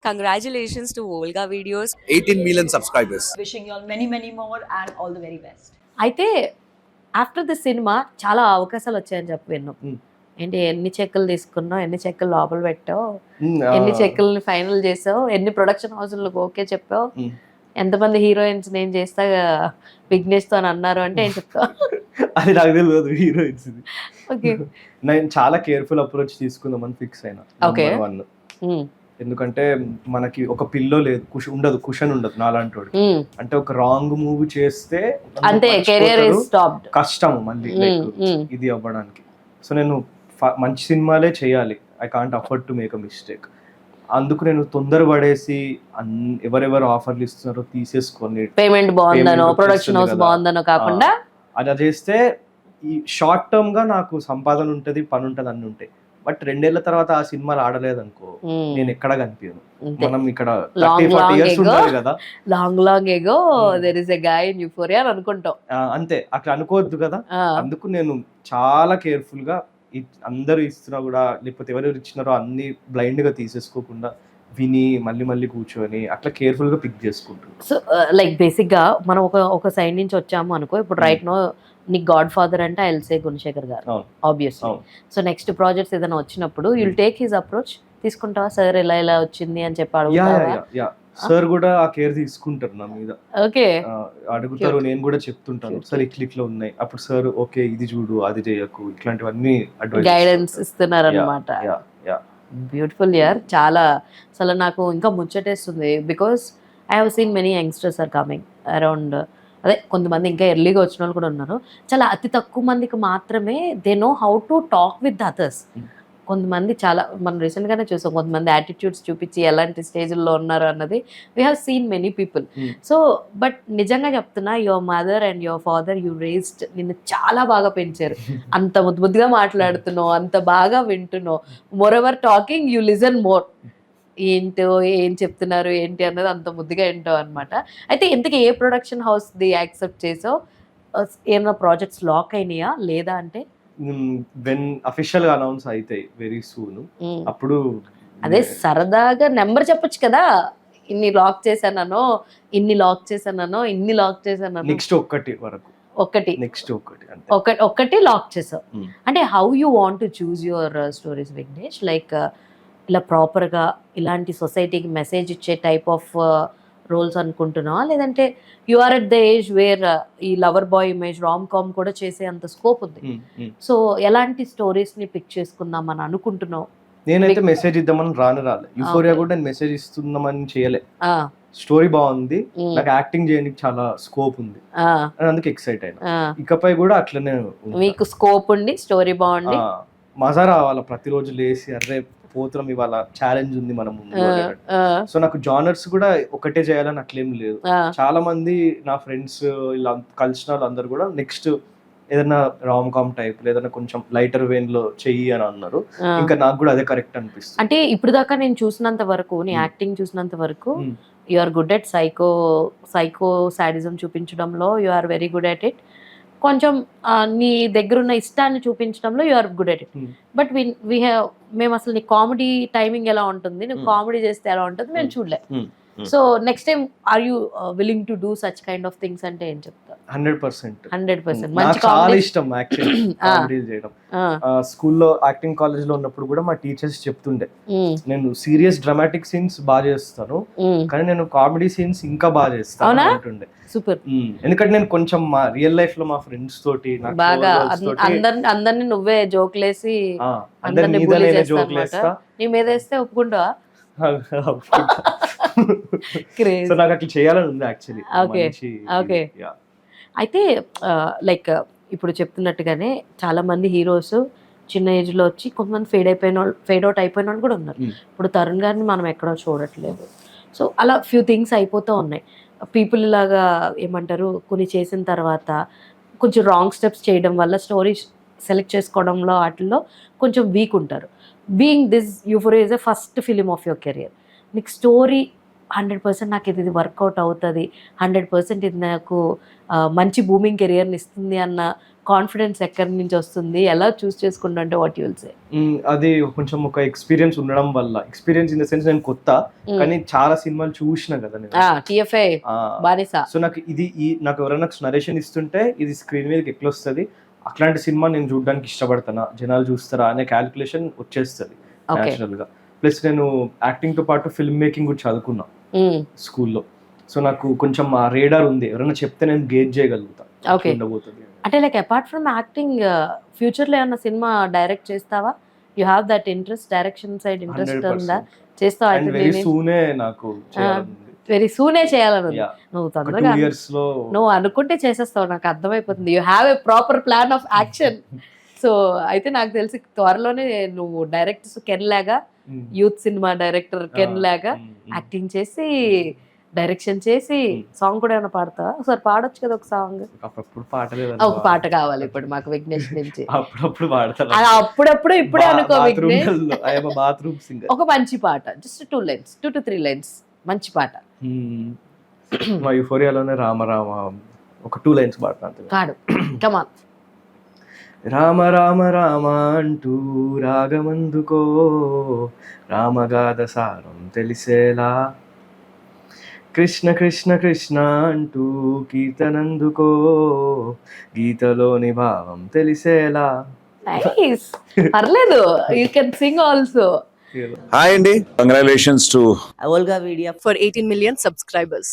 Congratulations to Volga Videos. 18 million subscribers. Wishing you all many, many more and all the very best. అయితే after the cinema చాలా అవకాశాలు వచ్చాయని చెప్పి విన్నాం. ఏంటి ఎన్ని చెక్కులు తీసుకున్నావు, ఎన్ని చెక్కులు లోపల పెట్టావు, ఎన్ని చెక్కుల్ని ఫైనల్ చేసావు, ఎన్ని ప్రొడక్షన్ హౌస్లకు ఓకే చెప్పావు, ఎంతమంది హీరోయిన్స్ నేను చేస్తా విఘ్నేష్ తో అని అన్నారు అంటే ఏం చెప్తావు? అది నాకు తెలియదు హీరోయిన్స్. ఓకే, నేను చాలా కేర్ఫుల్ అప్రోచ్ తీసుకుందామని ఫిక్స్ అయినా. Okay. వన్ ఎందుకంటే మనకి ఒక పిల్లో లేదు, ఉండదు, కుషన్ ఉండదు నాలాంటి వాడు. అంటే ఒక రాంగ్ మూవ్ చేస్తే అంతే కెరియర్ ఇస్ స్టాప్డ్, కష్టం మళ్ళీ ఇది అవ్వడానికి. సో నేను మంచి సినిమాలే చేయాలి, I can't afford to make a mistake. అందుకు నేను తొందరపడేసి ఎవరెవరు ఆఫర్లు ఇస్తున్నారో తీసేసుకొని పేమెంట్ బాగుందనో ప్రొడక్షన్ హౌస్ బాగుందనో కాకుండా అలా చేస్తే ఈ షార్ట్ టర్మ్ గా నాకు సంపాదన ఉంటది, పని ఉంటది, అన్ని ఉంటాయి. బట్ 2 ఏళ్ల తర్వాత ఆ సినిమాలు ఆడలేదు అనుకో, నేను ఎక్కడ కనిపించను. మనం ఇక్కడ 30-40 years ఉండాలి కదా, long ago there is a guy in euphoria అని అనుకుంటాం. అంతే, అట్లా అనుకోవద్దు కదా. అందుకు నేను చాలా కేర్ఫుల్ గా అందరూ ఇస్తున్నా కూడా, లేకపోతే ఎవరెవరు ఇచ్చినారో అన్ని బ్లైండ్ గా తీసేసుకోకుండా విని మళ్ళీ కూర్చొని అట్లా కేర్ఫుల్ గా పిక్ చేసుకుంటాను. సో లైక్ బేసిక్ గా మనం ఒక సైడ్ నుంచి వచ్చాము అనుకో, ఇప్పుడు రైట్ నో నీకు గాడ్ ఫాదర్ అంటే ఐ విల్ సే గుణశేఖర్ గారు ఆబ్వియస్లీ. సో నెక్స్ట్ ప్రాజెక్ట్స్ ఏదైనా వచ్చినప్పుడు యుల్ టేక్ హిస్ అప్రోచ్, తీసుకుంటావా? సార్ ఇలా వచ్చింది అని చెప్పి అడుగుతావా? సార్ కూడా ఆ కేర్ తీసుకుంటారు నా మీద. ఓకే, అడుగుతారు, నేను కూడా చెప్తుంటాను సార్ ఇట్లా ఉన్నాయి. అప్పుడు సార్ ఓకే ఇది చూడు, అది చేయకు, ఇట్లాంటివన్నీ గైడెన్స్ ఇస్తున్నారు అనమాట. బ్యూటిఫుల్ యార్, చాలా అసలు నాకు ఇంకా ముచ్చటేస్తుంది. Because I have seen many youngsters are coming around. అదే కొంతమంది ఇంకా ఎర్లీగా వచ్చిన వాళ్ళు కూడా ఉన్నారు. చాలా అతి తక్కువ మందికి మాత్రమే they know how to talk with others. కొంతమంది చాలా మనం రీసెంట్గానే చూసాం, కొంతమంది యాటిట్యూడ్స్ చూపించి ఎలాంటి స్టేజ్లో ఉన్నారు అన్నది we have seen many people. So but నిజంగా చెప్తున్నా, your mother and your father you raised, నిన్ను చాలా బాగా పెంచారు. అంత ముద్దుగా మాట్లాడుతున్నావు, అంత బాగా వింటున్నావు. More ever talking you listen more. ఏంటో ఏం చెప్తున్నారు ఏంటి అన్నది అంత ముద్దుగా వింటావు అనమాట. అయితే ఇంతకీ ఏ ప్రొడక్షన్ హౌస్ ది యాక్సెప్ట్ చేసావు? ఏమైనా ప్రాజెక్ట్స్ లాక్ అయినాయా లేదా అంటే? వెన్ అఫీషియల్ గా అనౌన్స్ అవుతాయి వెరీ సూన్, అప్పుడు అదే సరదాగా నెంబర్ చెప్పొచ్చు కదా, ఇన్ని లాక్ చేశానో, ఇన్ని లాక్ చేశానో, ఇన్ని లాక్ చేశానో. నెక్స్ట్ ఒక్కటి లాక్ చేసావు అంటే how you want to choose your stories Vignesh? Like ఇలా ప్రాపర్గా ఇలాంటి సొసైటీకి మెసేజ్ ఇచ్చే టైప్ ఆఫ్ రోల్స్ అనుకుంటున్నావా, లేదంటే you are at the age where ఈ lover boy image rom com కూడా చేసే అంత స్కోప్ ఉంది. సో ఎలాంటి స్టోరీస్ని పిక్ చేసుకుందాం అని అనుకుంటున్నావు? నేనైతే మెసేజ్ ఇద్దామని రాలే. యూఫోరియా కూడా నేను మెసేజ్ ఇస్తున్నామని చేయలే. స్టోరీ బాగుంది, నాకు యాక్టింగ్ చేయడానికి చాలా స్కోప్ ఉంది, అందుకే ఎక్సైట్ అయినా. ఇకపై కూడా అట్లనే మీకు స్కోప్ ఉండి స్టోరీ బాగుంది, మజా రావాలా ప్రతిరోజు లేసి అర్రే పోతున్నాం ఇవాళ ఛాలెంజ్ ఉంది మనం ముందు. సో నాకు జానర్స్ కూడా ఒకటే చేయాలని అట్లేం లేదు. చాలా మంది నా ఫ్రెండ్స్ ఇలా కలిసిన వాళ్ళందరూ కూడా నెక్స్ట్ ఏదైనా రామ్ కామ్ టైప్ లేదన్నా కొంచెం లైటర్ వేన్ లో చెయ్యి అని అన్నారు. ఇంకా నాకు కూడా అదే కరెక్ట్ అనిపిస్తుంది. అంటే ఇప్పుడు దాకా నేను చూసినంత వరకు, నీ యాక్టింగ్ చూసినంత వరకు you are good at psycho sadism చూపించడంలో you are very good at it. కొంచెం నీ దగ్గర ఉన్న ఇష్టాన్ని చూపించడంలో you are good at it. But మేము అసలు నీ కామెడీ టైమింగ్ ఎలా ఉంటుంది, నువ్వు కామెడీ చేస్తే ఎలా ఉంటుంది మేము చూడలే. So next time are you willing to do such kind of things అంటే ఏం చెప్తా? 100% నాకు చాలా ఇష్టం యాక్చువల్లీ కామెడీ చేయడం. స్కూల్లో యాక్టింగ్ కాలేజ్ లో ఉన్నప్పుడు కూడా మా టీచర్స్ చెప్తుండే, నేను సీరియస్ డ్రామాటిక్ సీన్స్ బాగా చేస్తాను కానీ నేను కామెడీ సీన్స్ ఇంకా బాగా చేస్తాను అంటుండే. సూపర్. ఎందుకంటే నేను కొంచెం మా రియల్ లైఫ్ లో మా ఫ్రెండ్స్ తోటి బాగా అందరిని నువ్వే జోక్లేసి అందరిని జోక్లేస్తా, నీ మీద వేస్తే ఒప్పుకుంటావా? సో నాకు అట్లా చేయాలని ఉంది యాక్చువల్లీ. ఓకే, అయితే లైక్ ఇప్పుడు చెప్తున్నట్టుగానే చాలా మంది హీరోస్ చిన్న ఏజ్ లో వచ్చి కొంతమంది ఫేడ్ అవుట్ అయిపోయిన వాళ్ళు కూడా ఉన్నారు. ఇప్పుడు తరుణ్ గారిని మనం ఎక్కడో చూడట్లేదు. సో అలా ఫ్యూ థింగ్స్ అయిపోతూ ఉన్నాయి. పీపుల్ ఇలాగా ఏమంటారు, కొన్ని చేసిన తర్వాత కొంచెం రాంగ్ స్టెప్స్ చేయడం వల్ల స్టోరీ సెలెక్ట్ చేసుకోవడంలో వాటిల్లో కొంచెం వీక్ ఉంటారు. Being this euphoria is a first film of your career, నీకు స్టోరీ 100% నాకు ఇది వర్కౌట్ అవుతుంది, 100% ఇది నాకు మంచి బూమింగ్ కెరియర్ని ఇస్తుంది అన్న కాన్ఫిడెన్స్ ఎక్కడి నుంచి వస్తుంది, ఎలా చూస్ చేసుకుంటా అంటే వాట్ యుల్ సే? అది కొంచెం ఒక ఎక్స్పీరియన్స్ ఉండడం వల్ల, ఎక్స్పీరియన్స్ ఇన్ ద సెన్స్ నేను కొత్త కానీ చాలా సినిమాలు చూసిన కదా నేను. టిఎఫ్ఐ బానిసా. సో నాకు నాకు ఎవరైనా నరేషన్ ఇస్తుంటే ఇది స్క్రీన్ మీదకి ఎట్లా వస్తుంది, అట్లాంటి సినిమా నేను చూడడానికి ఇష్టపడతానా, జనాలు చూస్తారా అనే క్యాలిక్యులేషన్ వచ్చేస్తుంది న్యాచురల్ గా. ప్లస్ నేను యాక్టింగ్ తో పాటు ఫిల్మ్ మేకింగ్ కూడా చదువుకున్నా స్కూల్లో. సో నాకు కొంచెం ఆ రేడార్ ఉంది, ఎవరైనా చెప్తే నేను గేజ్ చేయగలుగుతా ఉండబోతుంది. అంటే like apart from acting future లో ఏమన్నా సినిమా డైరెక్ట్ చేస్తావా? You have that interest, direction side interest ఉందా? చేస్తావా? వెరీ సూనే నాకు వెరీ సూనే చేయాలని నువ్వు తొందరగా 2 years లో నువ్వు అనుకుంటే చేసేస్తావు, నాకు అర్థమైపోతుంది. You have a proper plan of action. So అయితే నాకు తెలిసి త్వరలోనే నువ్వు డైరెక్ట్ కెన్ లాగా, యూత్ సినిమా డైరెక్టర్ కెన్ లాగా యాక్టింగ్ చేసి డైరెక్షన్ చేసి సాంగ్ కూడా ఏమైనా పాడతావా? ఒకసారి పాడొచ్చు కదా ఒక సాంగ్. అప్పుడప్పుడు పాటలేదు, ఒక పాట కావాలి ఇప్పుడు మాకు విఘ్నేష్ నుంచి. అప్పుడప్పుడు పాడతాను, అప్పుడప్పుడు ఇప్పుడే అనుకో విఘ్నేష్. Bathroom singer. ఒక మంచి పాట, జస్ట్ 2 lines, 2 to 3 lines మంచి పాట. మా యూఫోరియాలోనే రామ రామ ఒక 2 lines పాడతాను. పాడు, కమాన్. రామ రామ రామ అంటూ రాగమందుకో, రామగాథ సారం తెలిసేలా, కృష్ణ కృష్ణ కృష్ణ అంటూ కీర్తనందుకో, గీతలోని భావం తెలిసేలా. నైస్, పర్లేదు, you can sing also. Hi Andy, congratulations to Olga Media for 18 million subscribers.